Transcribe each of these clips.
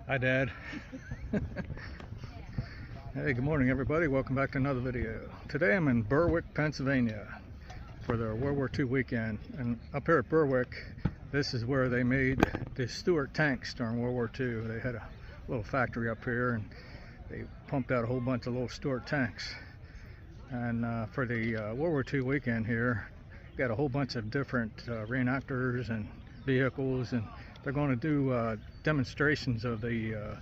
Hi, Dad. Hey, good morning, everybody. Welcome back to another video. Today I'm in Berwick, Pennsylvania for the World War II weekend. And up here at Berwick, this is where they made the Stuart tanks during World War II. They had a little factory up here and they pumped out a whole bunch of little Stuart tanks. And for the World War II weekend here, got a whole bunch of different reenactors and vehicles, and they're going to do demonstrations of the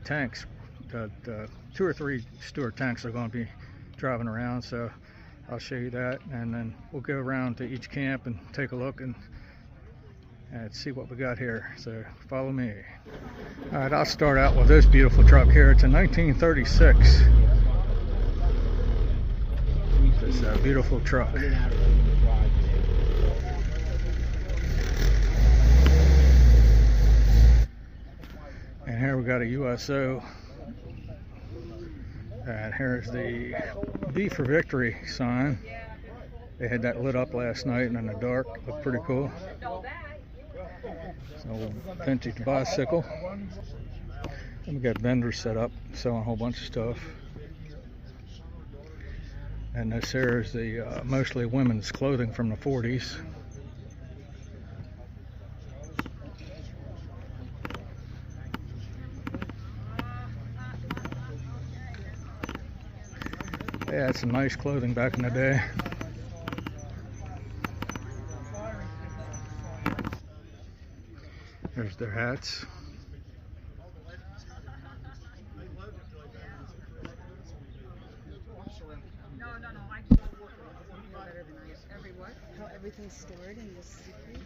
tanks. Two or three Stuart tanks are going to be driving around, so I'll show you that, and then we'll go around to each camp and take a look and see what we got here. So follow me. All right, I'll start out with this beautiful truck here. It's a 1936. It's a beautiful truck. And here we got a USO. And here's the V for Victory sign. They had that lit up last night and in the dark. Looked pretty cool. So vintage bicycle. And we got vendors set up selling a whole bunch of stuff. And this here is the mostly women's clothing from the 40s. They had some nice clothing back in the day. There's their hats. No, how everything's stored in this secret.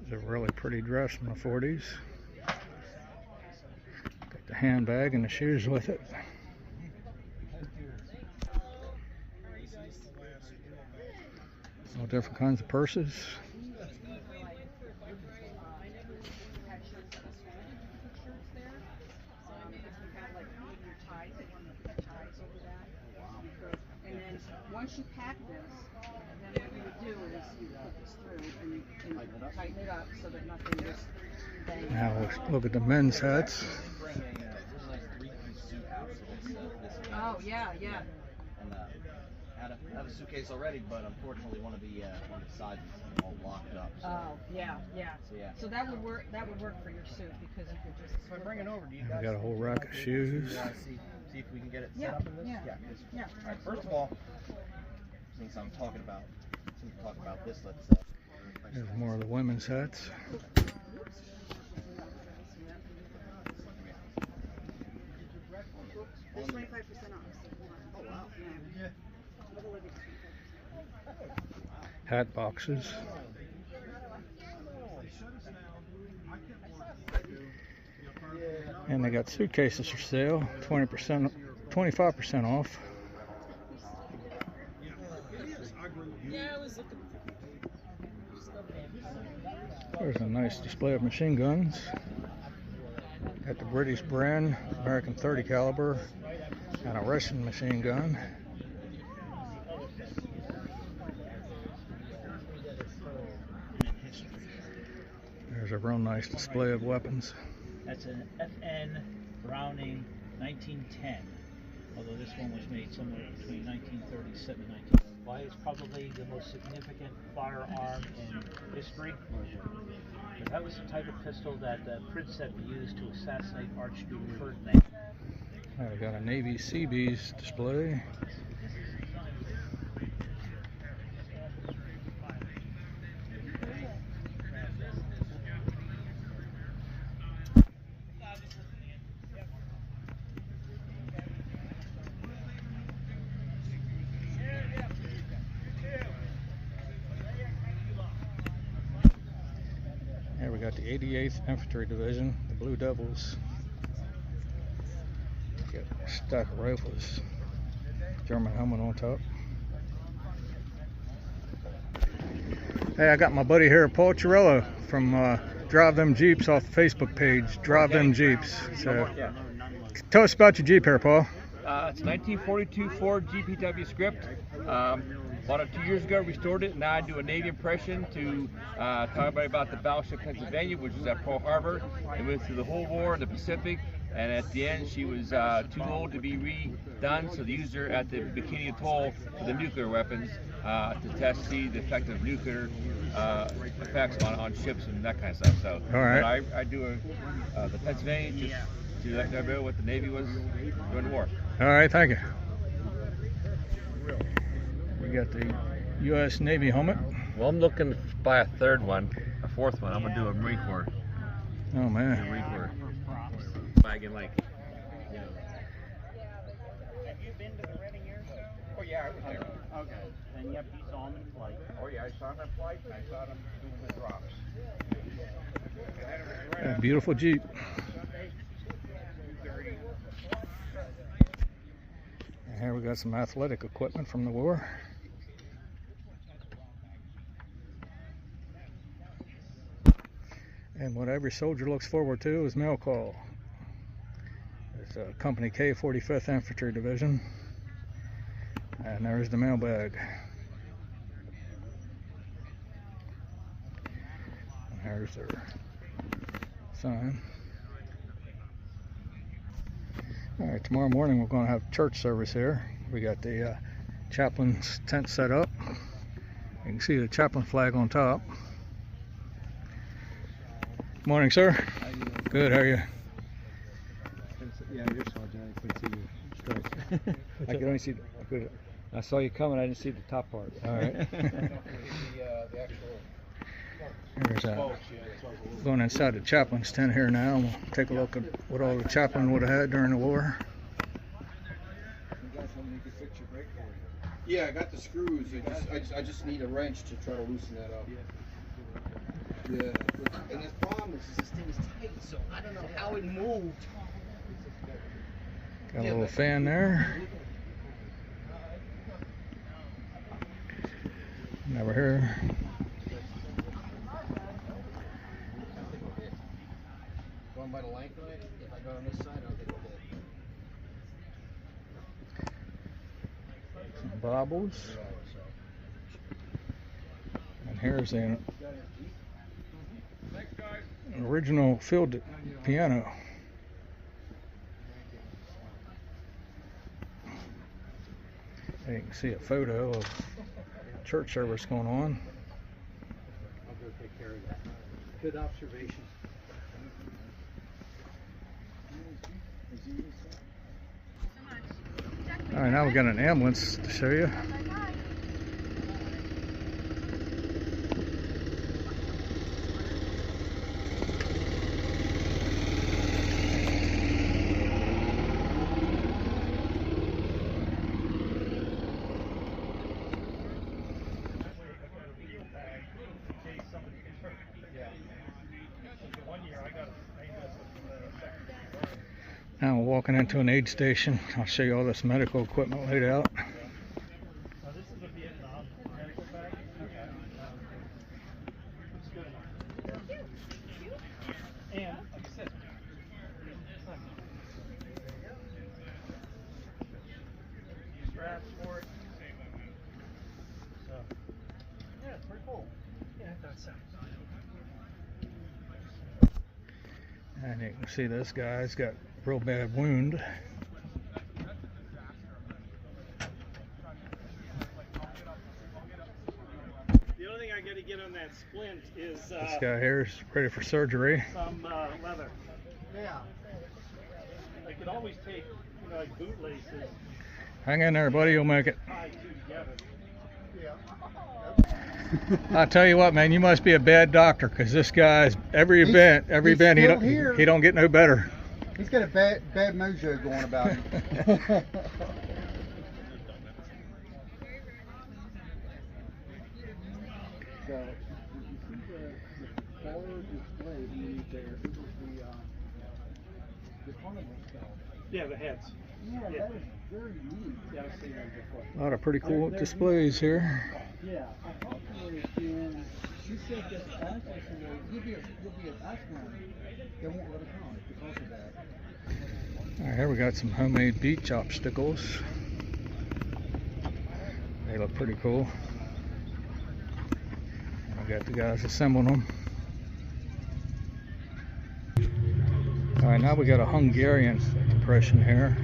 It's a really pretty dress from the 40s. Got the handbag and the shoes with it. All different kinds of purses. And then once you pack this, then what you would do is you put this through and tighten it up so that nothing just bangs. Now let's look at the men's hats. Oh yeah, yeah. And have a suitcase already, but unfortunately one of the sides is all locked up. So. Oh yeah, yeah. So yeah. So that would work. That would work for your suit because you could just. So I bring it over to you We guys. got a whole rack of shoes. See if we can get it Yeah, set up in this. yeah. All right. First of all, since I'm talking about this, let's. There's more of the women's hats. There's 25% off. Oh wow. Yeah. Hat boxes. And they got suitcases for sale, 20%, 25% off. There's a nice display of machine guns. Got the British brand, American 30 caliber, and a Russian machine gun. There's a real nice display of weapons. That's an FN Browning 1910, although this one was made somewhere between 1937 and 1905. It's probably the most significant firearm in history. But that was the type of pistol that Prince said we used to assassinate Archduke Ferdinand. I got a Navy Seabees display. Here we got the 88th Infantry Division, the Blue Devils. Got a stack of rifles, German helmet on top. Hey, I got my buddy here, Paul Chiarello from Drive Them Jeeps off the Facebook page, Drive Them Jeeps. So, tell us about your Jeep here, Paul. It's a 1942 Ford GPW script. Bought it 2 years ago, restored it. Now I do a Navy impression to talk everybody about the battleship Pennsylvania, which was at Pearl Harbor. It went through the whole war in the Pacific, and at the end she was too old to be redone, so they used her at the Bikini Atoll for the nuclear weapons to test the effect of nuclear effects on ships and that kind of stuff. So all right. I do the Pennsylvania just to let everybody know what the Navy was during the war. All right, thank you. We got the U.S. Navy helmet. Well, I'm looking to buy a third one, a fourth one. I'm gonna do a Marine Corps. Oh man. Marine Corps. Buy again, like. Have you been to the Reading Air Show? Oh yeah, I was there. Okay. And yep, you saw him in flight. Oh yeah, I saw him in flight, and I saw them doing the drops. A beautiful Jeep. And here we got some athletic equipment from the war. And what every soldier looks forward to is mail call. It's a Company K 45th Infantry Division. And there's the mailbag. And there's their sign. Alright, tomorrow morning we're going to have church service here. We got the chaplain's tent set up. You can see the chaplain flag on top. Morning, sir. How you doing? Good, how are you? Yeah, you're Sergeant. I couldn't see your stripes. I could only see. I saw you coming. I didn't see the top part. All right. There's going inside the chaplain's tent here now. We'll take a look at what all the chaplain would have had during the war. Yeah, I got the screws. I just need a wrench to try to loosen that up. Yeah. And the problem is this thing is tight, so I don't know how it moved. Got a little fan there. Never here. Going by the length of it, if I go on this side, I'll get it. Some baubles. And here's an original field piano. You can see a photo of church service going on. I'll go take care of that. Good observation. All right, now we got an ambulance to show you. Now we're walking into an aid station. I'll show you all this medical equipment laid out. This is a Vietnam medical bag. And like I said, straps for it. So yeah, it's pretty cool. Yeah, it does sound. And you can see this guy's got a real bad wound. The only thing I got to get on that splint is This guy here is ready for surgery. some leather. Yeah. I could always take, like boot laces, Hang in there, buddy, you'll make it. tie two together. I'll tell you what, man, you must be a bad doctor, because this guy's every event he don't get no better. He's got a bad mojo going about him. So, you see the forward display underneath there? It was the carnival stuff. Yeah, the heads. Yeah, that was very neat. Yeah, I've seen that before. A lot of pretty cool displays here. Yeah, I talked to her and she said that I said, well, you'll be a background. They won't let her come because of that. All right, here we got some homemade beach obstacles. They look pretty cool. I got the guys assembling them. Alright, now we got a Hungarian impression here.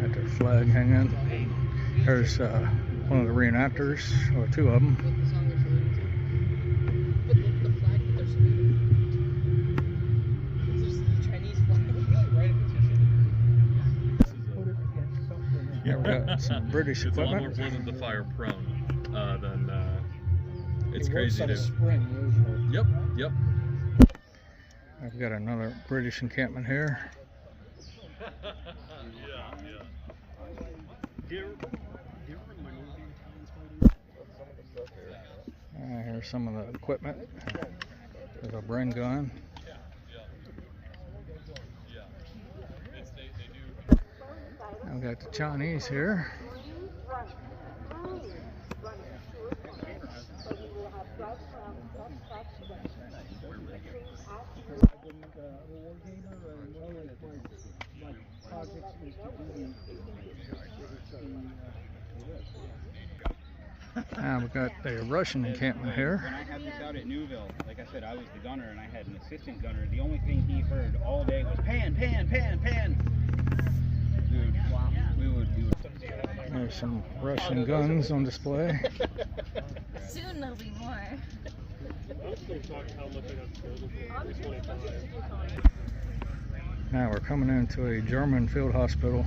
Got their flag hanging. There's one of the reenactors, or two of them. Yeah, we got some British It's a lot more equipment. pleasant to fire prone than it's It works crazy on to. a spring usually. Yep. I've got another British encampment here. Here's some of the equipment. There's a Bren gun. I've got the Chinese here. Now we've got the Russian encampment here. When I had this out at Newville, like I said, I was the gunner and I had an assistant gunner. The only thing he heard all day was pan, pan, pan, pan. Dude, wow. We would. There's some Russian guns on display. Soon there'll be more. Now we're coming into a German field hospital.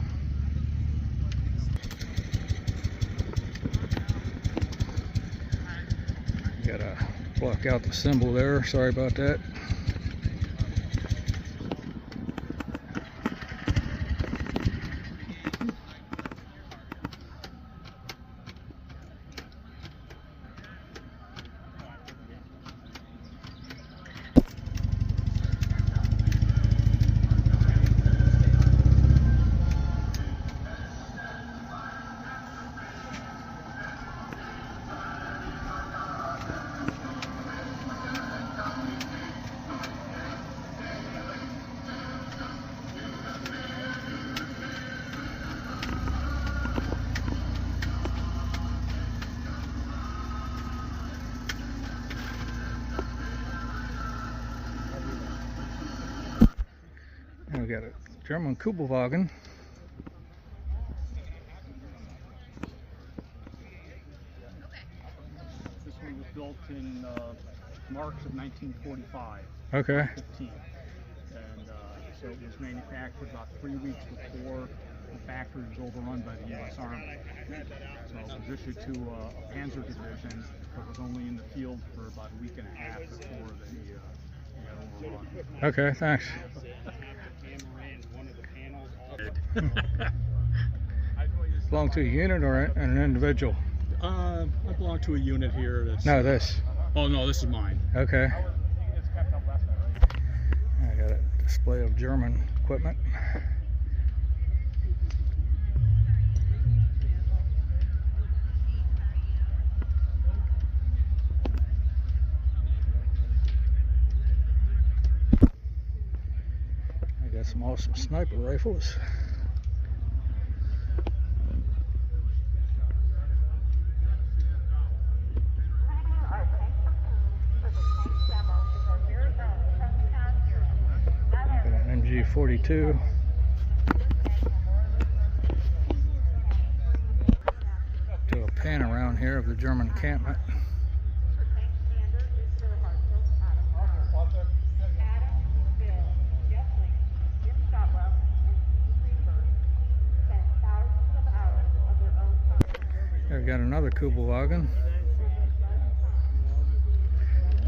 Gotta block out the symbol there, sorry about that. And we got a German Kubelwagen. This one was built in March of 1945. Okay. 15. And so it was manufactured about 3 weeks before the factory was overrun by the U.S. Army. So it was issued to a Panzer division, but was only in the field for about a week and a half before they got overrun. Okay, thanks. Belong to a unit or an individual? I belong to a unit here. That's, No, this. Oh no, this is mine. Okay. I got a display of German equipment. I got some awesome sniper rifles. Got an MG42. Do a pan around here of the German encampment. Here we got another Kubelwagen.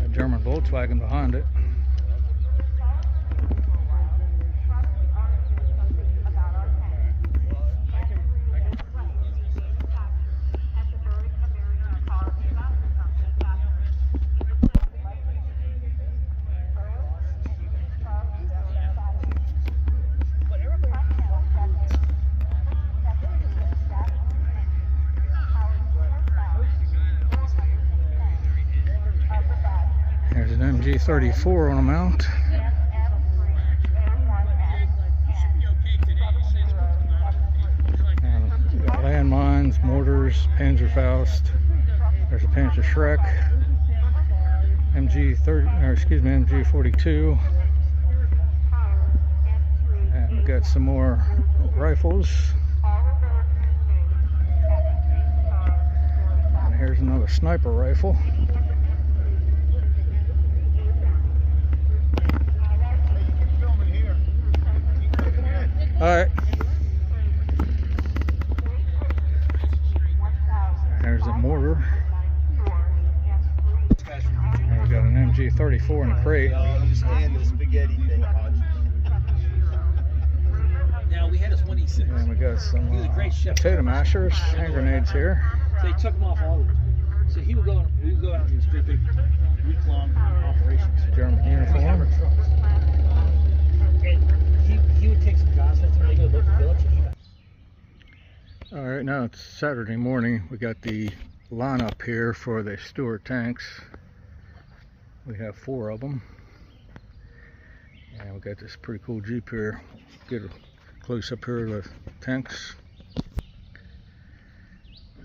A German Volkswagen behind it. There's an MG34 on a mount. There's mortars, Panzerfaust. There's a Panzer Schreck, MG42, and we got some more rifles. And here's another sniper rifle. All right. There's a mortar. And we got an MG34 in a crate. Now we had this one E6. And we got some He was a great chef. potato mashers, hand grenades here. So they took him off all of them. So we would go out on these great big week-long operations. German uniform. And he would take some jobs with him. They go to the local village and he got... All right, now it's Saturday morning. We got the lineup here for the Stuart tanks. We have 4 of them. And we got this pretty cool Jeep here. Get a close up here of the tanks.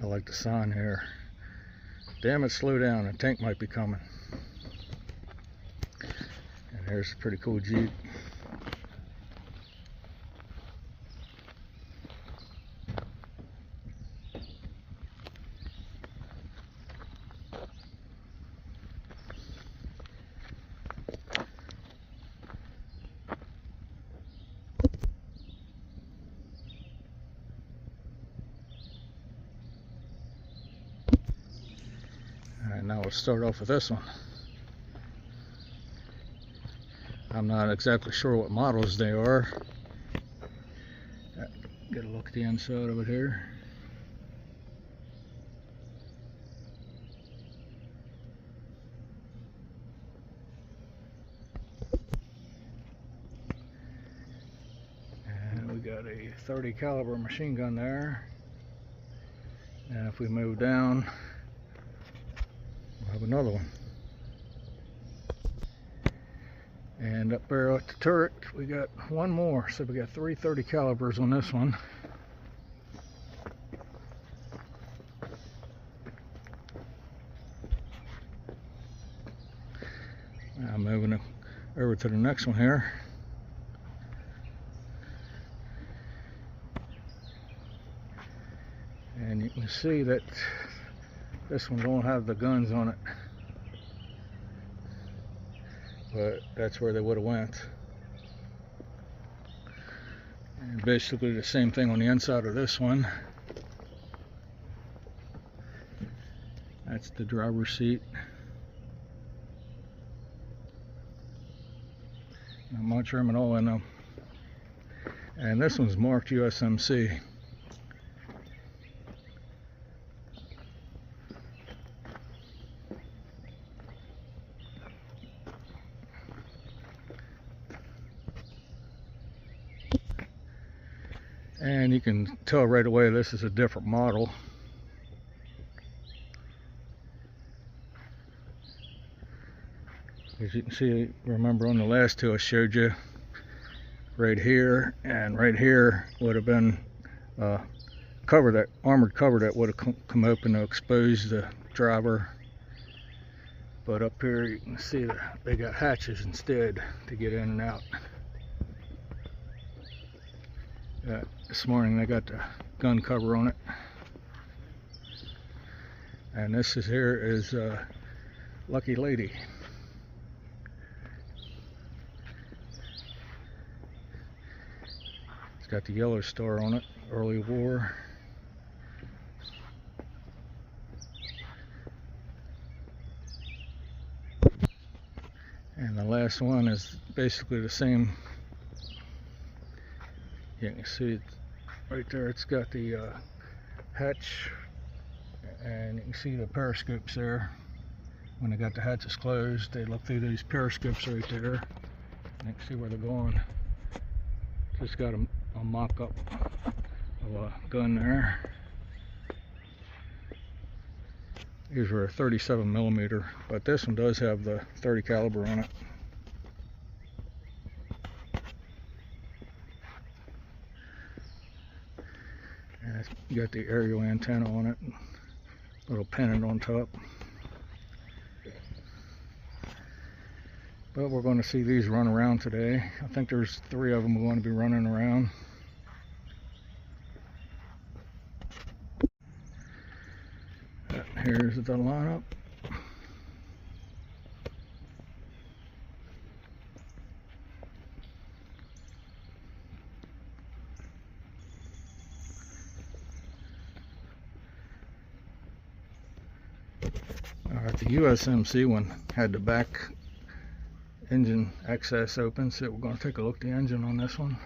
I like the sign here. Damn it, slow down, a tank might be coming. And here's a pretty cool Jeep. Alright, now we'll start off with this one. I'm not exactly sure what models they are. Get a look at the inside of it here. And we got a 30 caliber machine gun there. And if we move down, we'll have another one. And up there at the turret, we got one more. So we got 3 30 calibers on this one. Now moving over to the next one here. And you can see that this one don't have the guns on it. But that's where they would have went. And basically the same thing on the inside of this one. That's the driver's seat. Not much room at all in them. And this one's marked USMC. And you can tell right away this is a different model. As you can see, remember on the last two I showed you, right here and right here would have been cover, that armored cover that would have come open to expose the driver. But up here you can see that they got hatches instead to get in and out. This morning they got the gun cover on it. And this is here is Lucky Lady. It's got the yellow star on it, early war. And the last one is basically the same. You can see it right there, it's got the hatch, and you can see the periscopes there. When they got the hatches closed, they look through these periscopes right there, and you can see where they're going. Just got a mock-up of a gun there. These were a 37mm, but this one does have the 30 caliber on it. And it's You got the aerial antenna on it, little pennant on top. But we're going to see these run around today. I think there's 3 of them going to be running around. Here's the lineup. Alright, the USMC one had the back engine access open, so we're going to take a look at the engine on this one.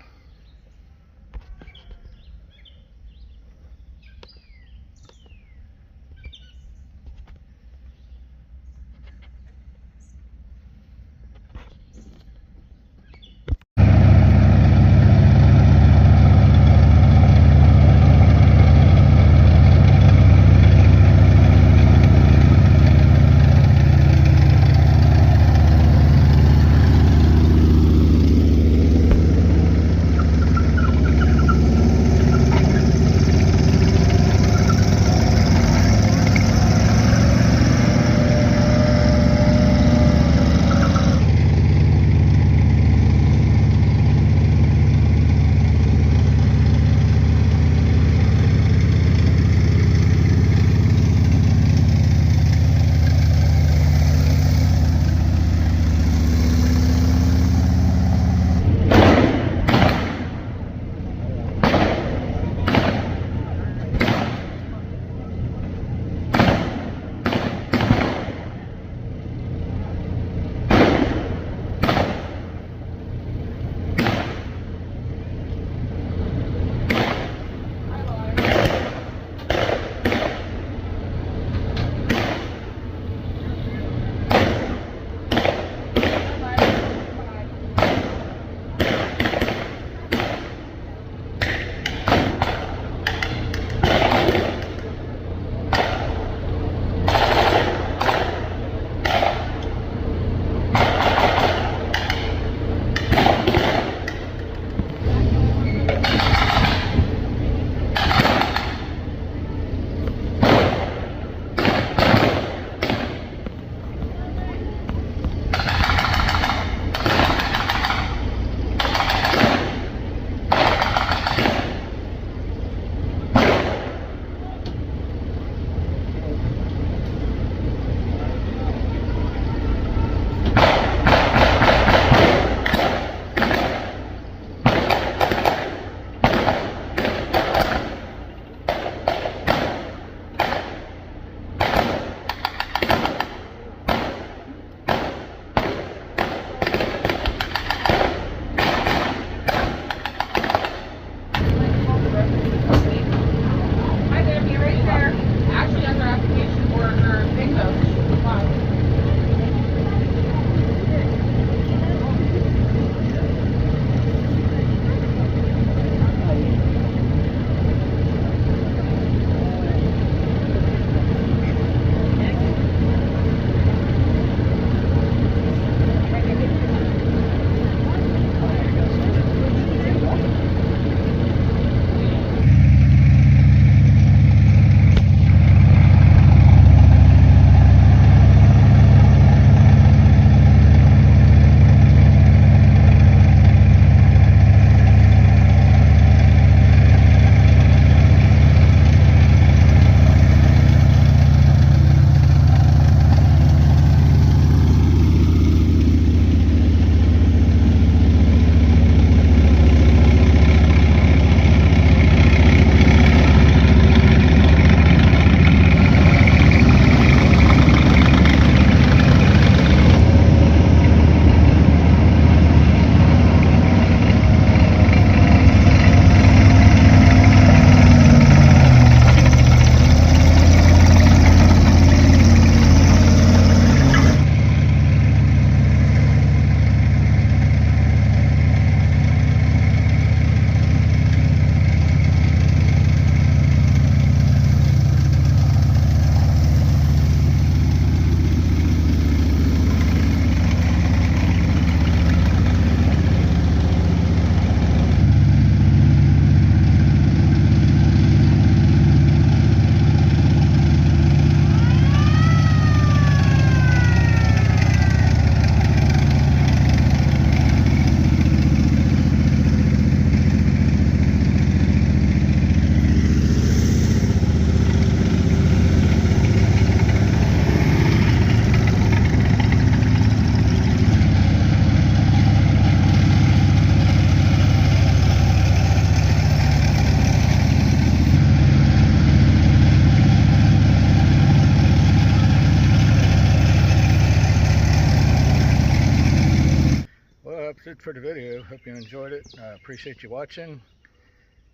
it for the video. Hope you enjoyed it. I appreciate you watching,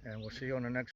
and we'll see you on the next